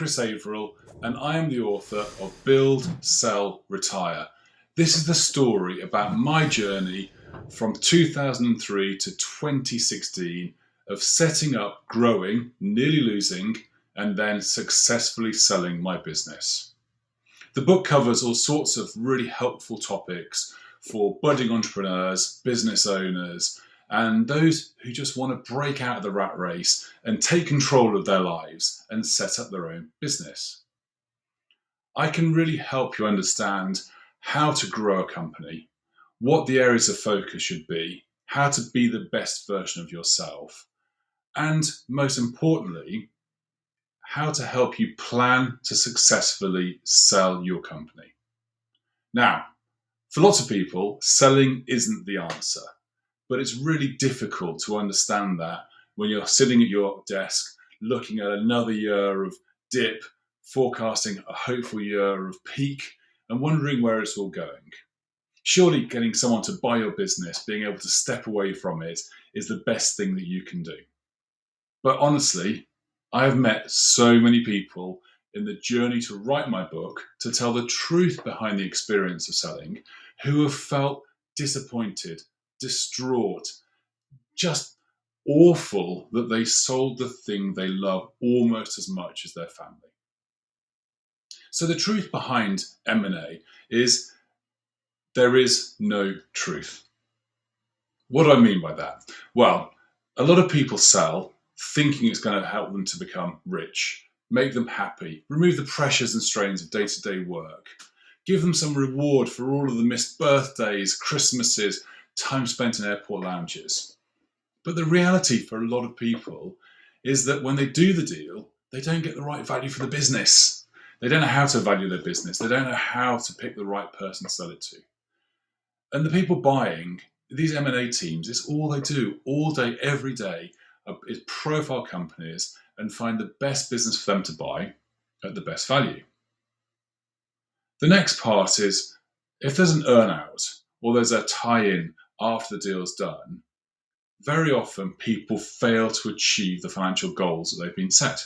Chris Averill, and I am the author of Build, Sell, Retire. This is the story about my journey from 2003 to 2016 of setting up, growing, nearly losing, and then successfully selling my business. The book covers all sorts of really helpful topics for budding entrepreneurs, business owners, and those who just want to break out of the rat race and take control of their lives and set up their own business. I can really help you understand how to grow a company, what the areas of focus should be, how to be the best version of yourself, and most importantly, how to help you plan to successfully sell your company. Now, for lots of people, selling isn't the answer. But it's really difficult to understand that when you're sitting at your desk looking at another year of dip, forecasting a hopeful year of peak, and wondering where it's all going. Surely getting someone to buy your business, being able to step away from it, is the best thing that you can do. But honestly, I have met so many people in the journey to write my book, to tell the truth behind the experience of selling, who have felt disappointed, distraught, just awful that they sold the thing they love almost as much as their family. So the truth behind M&A is there is no truth. What do I mean by that? Well, a lot of people sell thinking it's going to help them to become rich, make them happy, remove the pressures and strains of day-to-day work, give them some reward for all of the missed birthdays, Christmases, time spent in airport lounges. But the reality for a lot of people is that when they do the deal, they don't get the right value for the business. They don't know how to value their business. They don't know how to pick the right person to sell it to. And the people buying these M&A teams, it's all they do all day, every day, is profile companies and find the best business for them to buy at the best value. The next part is if there's an earn-out or there's a tie-in after the deal's done, very often people fail to achieve the financial goals that they've been set.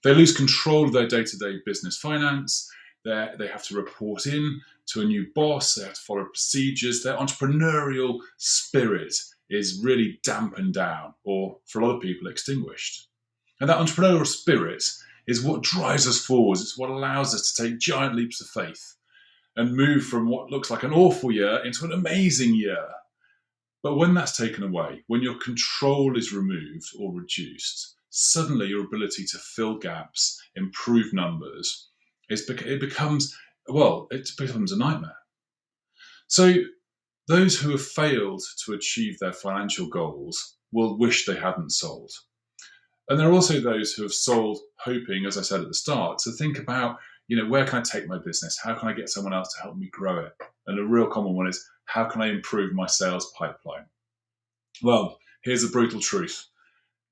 They lose control of their day-to-day business finance. They have to report in to a new boss. They have to follow procedures. Their entrepreneurial spirit is really dampened down, or for a lot of people, extinguished. And that entrepreneurial spirit is what drives us forwards. It's what allows us to take giant leaps of faith and move from what looks like an awful year into an amazing year. But when that's taken away, when your control is removed or reduced, suddenly your ability to fill gaps, improve numbers, it becomes a nightmare. So those who have failed to achieve their financial goals will wish they hadn't sold. And there are also those who have sold hoping, as I said at the start, to think about, where can I take my business? How can I get someone else to help me grow it? And a real common one is, how can I improve my sales pipeline? Well, here's the brutal truth.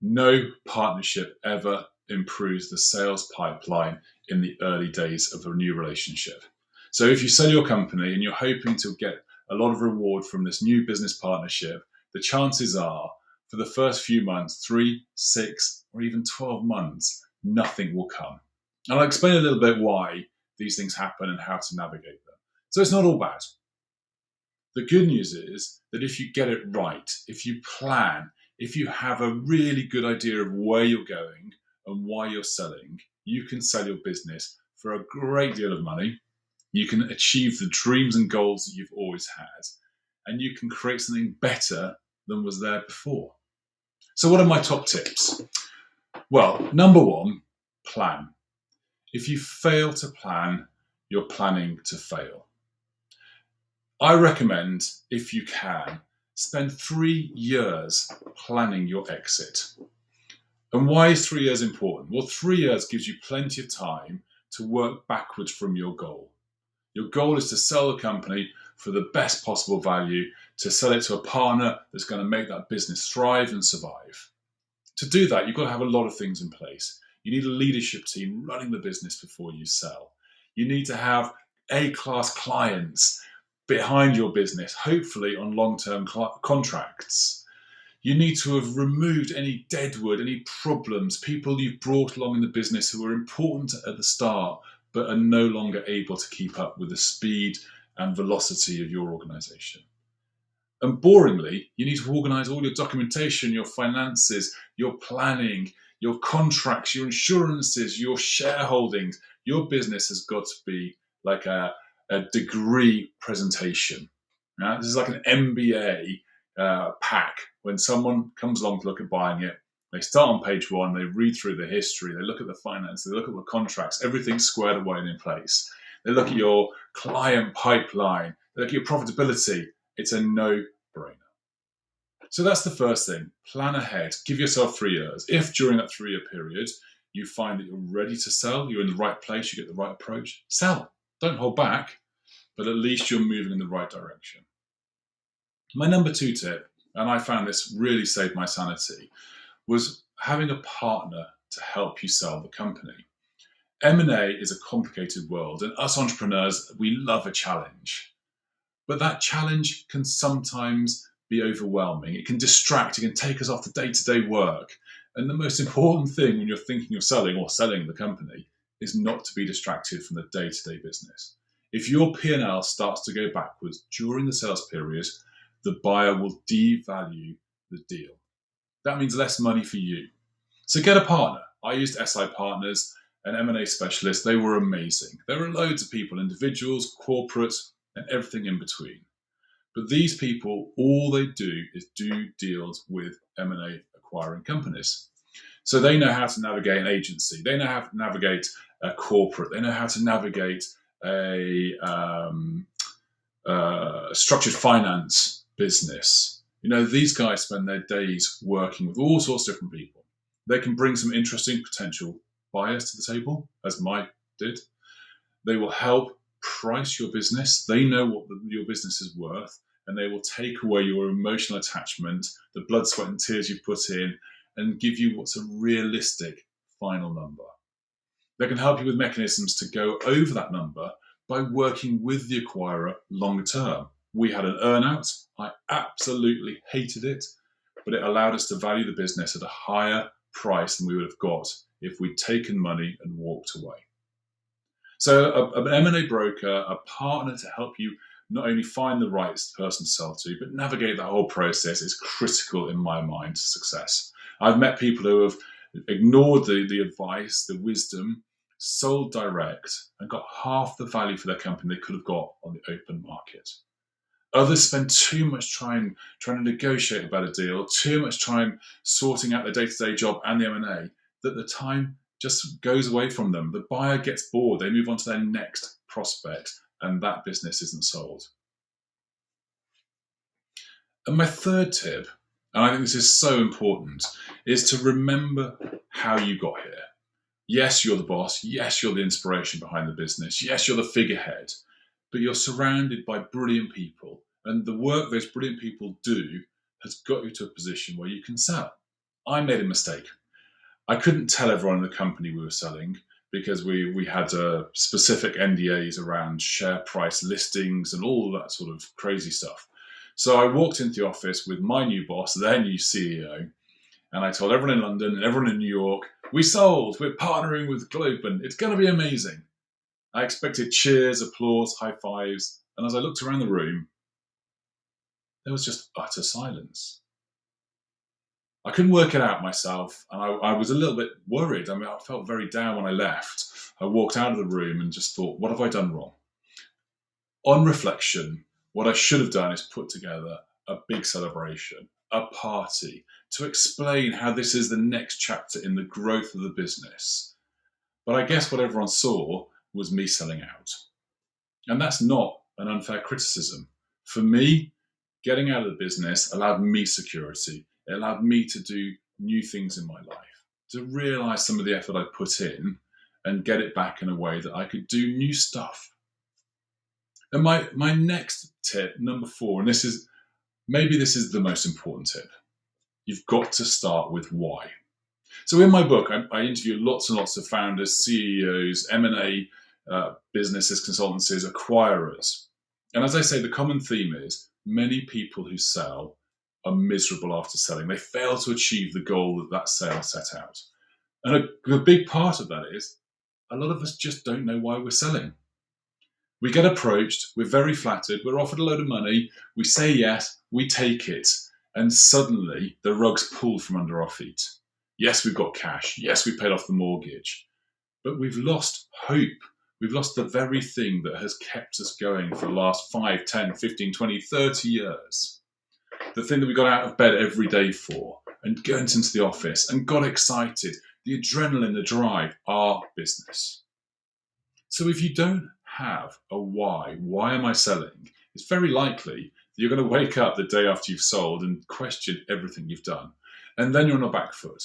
No partnership ever improves the sales pipeline in the early days of a new relationship. So if you sell your company and you're hoping to get a lot of reward from this new business partnership, the chances are for the first few months, 3, 6, or even 12 months, nothing will come. And I'll explain a little bit why these things happen and how to navigate them. So it's not all bad. The good news is that if you get it right, if you plan, if you have a really good idea of where you're going and why you're selling, you can sell your business for a great deal of money. You can achieve the dreams and goals that you've always had, and you can create something better than was there before. So what are my top tips? Well, number one, plan. If you fail to plan, you're planning to fail. I recommend, if you can, spend 3 years planning your exit. And why is 3 years important? Well, 3 years gives you plenty of time to work backwards from your goal. Your goal is to sell the company for the best possible value, to sell it to a partner that's going to make that business thrive and survive. To do that, you've got to have a lot of things in place. You need a leadership team running the business before you sell. You need to have A-class clients behind your business, hopefully on long-term contracts. You need to have removed any deadwood, any problems, people you've brought along in the business who were important at the start but are no longer able to keep up with the speed and velocity of your organisation. And boringly, you need to organise all your documentation, your finances, your planning, your contracts, your insurances, your shareholdings. Your business has got to be like a degree presentation. This is like an MBA pack. When someone comes along to look at buying it, they start on page 1, they read through the history, they look at the finance, they look at the contracts, everything's squared away and in place. They look at your client pipeline, they look at your profitability. It's a no-brainer. So that's the first thing. Plan ahead. Give yourself 3 years. If during that 3-year period you find that you're ready to sell, you're in the right place, you get the right approach, sell. Don't hold back, but at least you're moving in the right direction. My number 2 tip, and I found this really saved my sanity, was having a partner to help you sell the company. M&A is a complicated world, and us entrepreneurs, we love a challenge. But that challenge can sometimes be overwhelming. It can distract, it can take us off the day-to-day work. And the most important thing when you're thinking of selling or selling the company is not to be distracted from the day-to-day business. If your P&L starts to go backwards during the sales period, the buyer will devalue the deal. That means less money for you. So get a partner. I used SI Partners, an M&A specialist. They were amazing. There were loads of people, individuals, corporates, and everything in between. But these people, all they do is do deals with M&A acquiring companies. So they know how to navigate an agency. They know how to navigate a corporate. They know how to navigate a structured finance business. These guys spend their days working with all sorts of different people. They can bring some interesting potential buyers to the table, as Mike did. They will help price your business. They know what your business is worth, and they will take away your emotional attachment, the blood, sweat, and tears you've put in, and give you what's a realistic final number. They can help you with mechanisms to go over that number by working with the acquirer longer term. We had an earn-out. I absolutely hated it, but it allowed us to value the business at a higher price than we would have got if we'd taken money and walked away. So an M&A broker, a partner to help you not only find the right person to sell to, but navigate that whole process is critical in my mind to success. I've met people who have ignored the advice, the wisdom, sold direct, and got half the value for their company they could have got on the open market. Others spend too much time trying to negotiate about a deal, too much time sorting out their day-to-day job and the M&A, that the time just goes away from them. The buyer gets bored. They move on to their next prospect, and that business isn't sold. And my third tip, and I think this is so important, is to remember how you got here. Yes, you're the boss. Yes, you're the inspiration behind the business. Yes, you're the figurehead. But you're surrounded by brilliant people, and the work those brilliant people do has got you to a position where you can sell. I made a mistake. I couldn't tell everyone in the company we were selling because we had specific NDAs around share price listings and all that sort of crazy stuff. So I walked into the office with my new boss, their new CEO, and I told everyone in London and everyone in New York, we sold, we're partnering with Globant, it's going to be amazing. I expected cheers, applause, high fives, and as I looked around the room, there was just utter silence. I couldn't work it out myself, and I was a little bit worried. I felt very down when I left. I walked out of the room and just thought, what have I done wrong? On reflection, what I should have done is put together a big celebration, a party, to explain how this is the next chapter in the growth of the business. But I guess what everyone saw was me selling out. And that's not an unfair criticism. For me, getting out of the business allowed me security. It allowed me to do new things in my life, to realize some of the effort I put in and get it back in a way that I could do new stuff. And my next tip, number 4, and this is the most important tip. You've got to start with why. So in my book, I interview lots and lots of founders, CEOs, M&A businesses, consultancies, acquirers. And as I say, the common theme is many people who sell are miserable after selling. They fail to achieve the goal that that sale set out. And a big part of that is a lot of us just don't know why we're selling. We get approached, we're very flattered, we're offered a load of money, we say yes, we take it, and suddenly the rug's pulled from under our feet. Yes, we've got cash. Yes, we paid off the mortgage. But we've lost hope. We've lost the very thing that has kept us going for the last 5, 10, 15, 20, 30 years. The thing that we got out of bed every day for and went into the office and got excited. The adrenaline, the drive, our business. So if you don't have a why am I selling? It's very likely that you're going to wake up the day after you've sold and question everything you've done. And then you're on a back foot.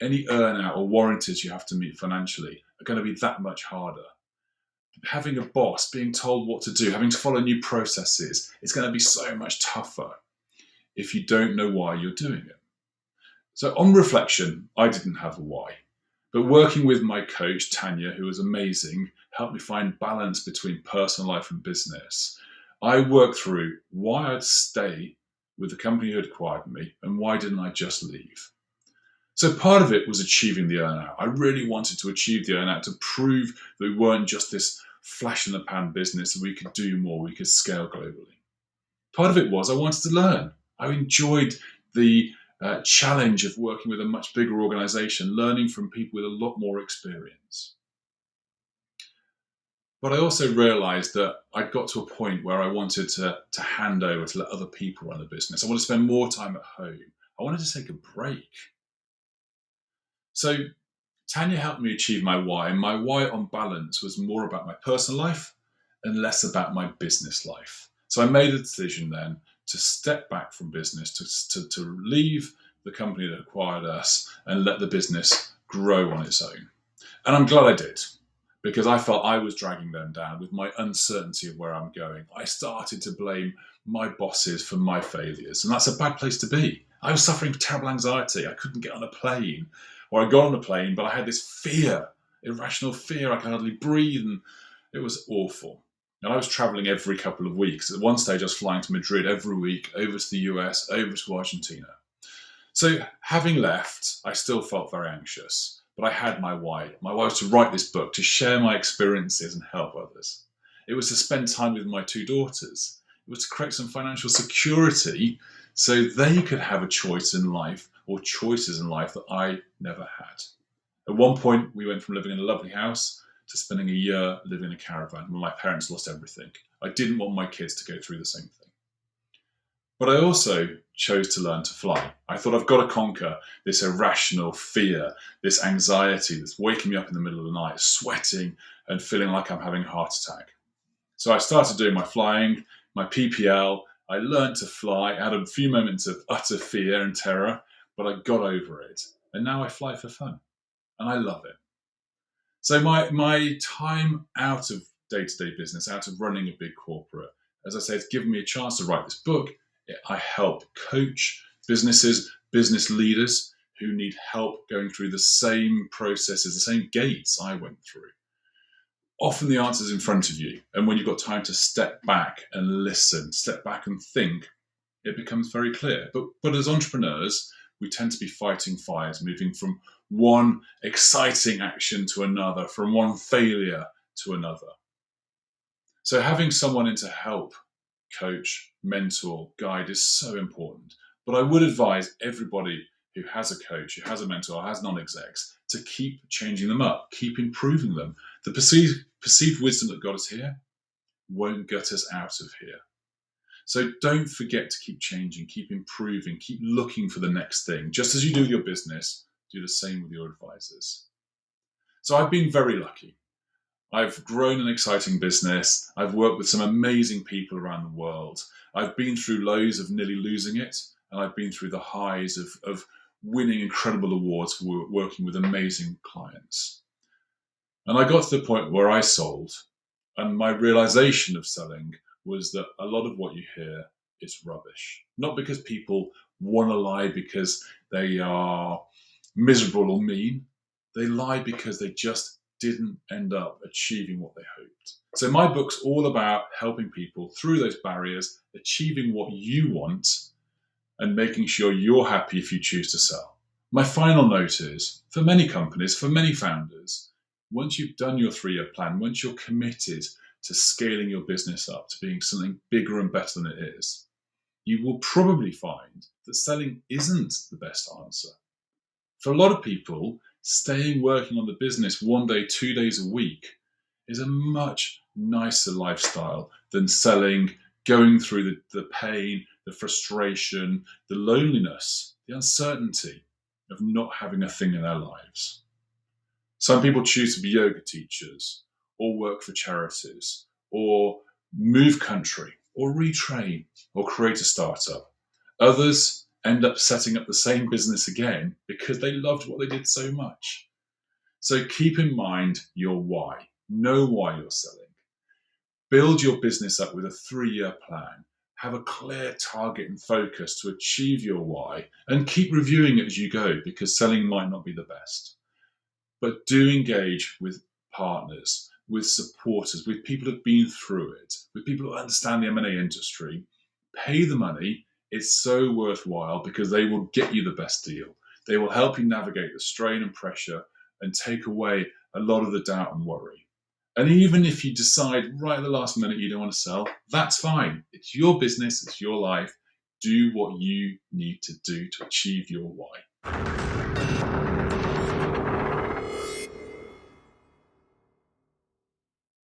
Any earn-out or warranties you have to meet financially are going to be that much harder. Having a boss, being told what to do, having to follow new processes, it's going to be so much tougher if you don't know why you're doing it. So on reflection, I didn't have a why. But working with my coach, Tanya, who was amazing, helped me find balance between personal life and business. I worked through why I'd stay with the company who had acquired me and why didn't I just leave. So part of it was achieving the earnout. I really wanted to achieve the earnout to prove that we weren't just this flash in the pan business, that we could do more, we could scale globally. Part of it was I wanted to learn. I enjoyed the challenge of working with a much bigger organization, learning from people with a lot more experience. But I also realized that I'd got to a point where I wanted to hand over, to let other people run the business. I wanted to spend more time at home. I wanted to take a break. So Tanya helped me achieve my why, and my why on balance was more about my personal life and less about my business life. So I made a decision then to step back from business, to leave the company that acquired us and let the business grow on its own. And I'm glad I did, because I felt I was dragging them down with my uncertainty of where I'm going. I started to blame my bosses for my failures, and that's a bad place to be. I was suffering terrible anxiety. I couldn't get on a plane, or I got on a plane, but I had this fear, irrational fear. I could hardly breathe, and it was awful. And I was traveling every couple of weeks. At one stage, I was flying to Madrid every week, over to the US, over to Argentina. So having left, I still felt very anxious, but I had my why. My why was to write this book, to share my experiences and help others. It was to spend time with my 2 daughters. It was to create some financial security so they could have a choice in life, or choices in life, that I never had. At one point, we went from living in a lovely house to spending a year living in a caravan when my parents lost everything. I didn't want my kids to go through the same thing. But I also chose to learn to fly. I thought I've got to conquer this irrational fear, this anxiety that's waking me up in the middle of the night, sweating and feeling like I'm having a heart attack. So I started doing my flying, my PPL. I learned to fly. I had a few moments of utter fear and terror, but I got over it. And now I fly for fun. And I love it. So my time out of day-to-day business, out of running a big corporate, as I say, it's given me a chance to write this book. I help coach businesses, business leaders who need help going through the same processes, the same gates I went through. Often the answer's in front of you. And when you've got time to step back and listen, step back and think, it becomes very clear. But as entrepreneurs, we tend to be fighting fires, moving from one exciting action to another, from one failure to another. So having someone in to help, coach, mentor, guide is so important. But I would advise everybody who has a coach, who has a mentor, has non-execs, to keep changing them up, keep improving them. The perceived wisdom that got us here won't get us out of here. So don't forget to keep changing, keep improving, keep looking for the next thing. Just as you do with your business, do the same with your advisors. So I've been very lucky. I've grown an exciting business. I've worked with some amazing people around the world. I've been through lows of nearly losing it, and I've been through the highs of winning incredible awards for working with amazing clients. And I got to the point where I sold, and my realization of selling was that a lot of what you hear is rubbish. Not because people want to lie because they are miserable or mean. They lie because they just didn't end up achieving what they hoped. So my book's all about helping people through those barriers, achieving what you want, and making sure you're happy if you choose to sell. My final note is, for many companies, for many founders, once you've done your 3-year plan, once you're committed to scaling your business up to being something bigger and better than it is, you will probably find that selling isn't the best answer. For a lot of people, staying working on the business 1 day, 2 days a week is a much nicer lifestyle than selling, going through the pain, the frustration, the loneliness, the uncertainty of not having a thing in their lives. Some people choose to be yoga teachers, or work for charities, or move country, or retrain, or create a startup. Others end up setting up the same business again because they loved what they did so much. So keep in mind your why. Know why you're selling. Build your business up with a 3-year plan. Have a clear target and focus to achieve your why, and keep reviewing it as you go, because selling might not be the best. But do engage with partners, with supporters, with people who've been through it, with people who understand the M&A industry. Pay the money. It's so worthwhile because they will get you the best deal. They will help you navigate the strain and pressure and take away a lot of the doubt and worry. And even if you decide right at the last minute you don't want to sell, that's fine. It's your business, it's your life. Do what you need to do to achieve your why.